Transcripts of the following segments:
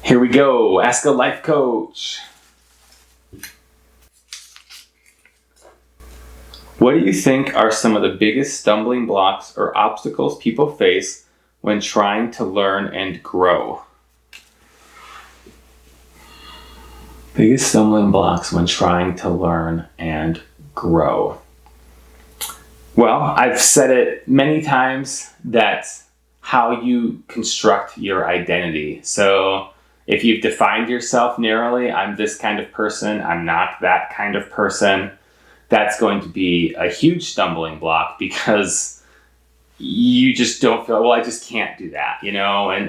Here we go. Ask a life coach. What do you think are some of the biggest stumbling blocks or obstacles people face when trying to learn and grow? Biggest stumbling blocks when trying to learn and grow. Well, I've said it many times, that's how you construct your identity. So if you've defined yourself narrowly, I'm this kind of person, I'm not that kind of person, that's going to be a huge stumbling block because you just don't feel, well, I just can't do that, and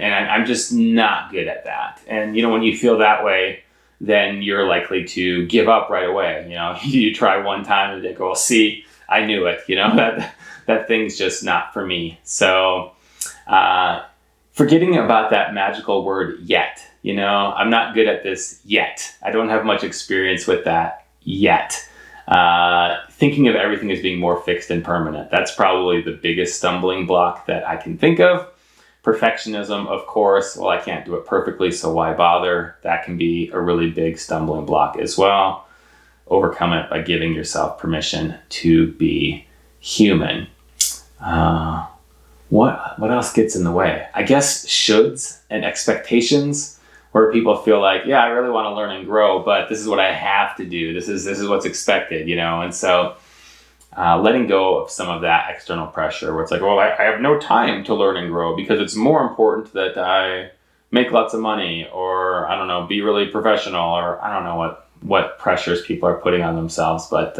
I'm just not good at that. And, when you feel that way, then you're likely to give up right away. You try one time and then go, well, see, I knew it, that thing's just not for me. So forgetting about that magical word yet, I'm not good at this yet. I don't have much experience with that yet. Thinking of everything as being more fixed and permanent. That's probably the biggest stumbling block that I can think of. Perfectionism, of course. Well, I can't do it perfectly, so why bother? That can be a really big stumbling block as well. Overcome it by giving yourself permission to be human. What else gets in the way? I guess shoulds and expectations, where people feel like, yeah, I really want to learn and grow, but this is what I have to do. This is what's expected, And so letting go of some of that external pressure where it's like, well, I have no time to learn and grow because it's more important that I make lots of money, or I don't know, be really professional, or I don't know what pressures people are putting on themselves. But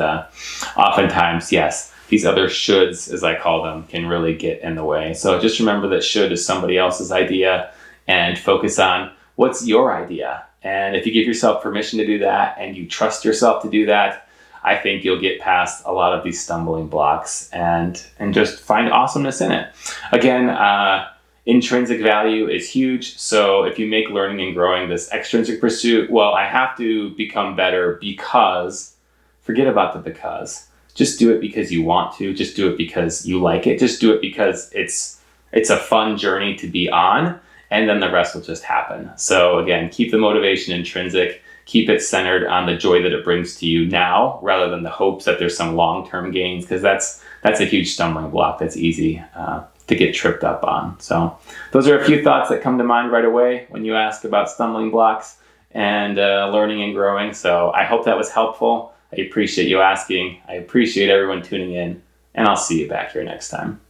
oftentimes, yes, these other shoulds, as I call them, can really get in the way. So just remember that should is somebody else's idea, and focus on what's your idea. And if you give yourself permission to do that and you trust yourself to do that, I think you'll get past a lot of these stumbling blocks and just find awesomeness in it. Again, intrinsic value is huge. So if you make learning and growing this extrinsic pursuit, well, I have to become better because, forget about the because. Just do it because you want to. Just do it because you like it. Just do it because it's a fun journey to be on, and then the rest will just happen. So again, keep the motivation intrinsic. Keep it centered on the joy that it brings to you now, rather than the hopes that there's some long-term gains, because that's a huge stumbling block that's easy to get tripped up on. So those are a few thoughts that come to mind right away when you ask about stumbling blocks and learning and growing. So I hope that was helpful. I appreciate you asking. I appreciate everyone tuning in, and I'll see you back here next time.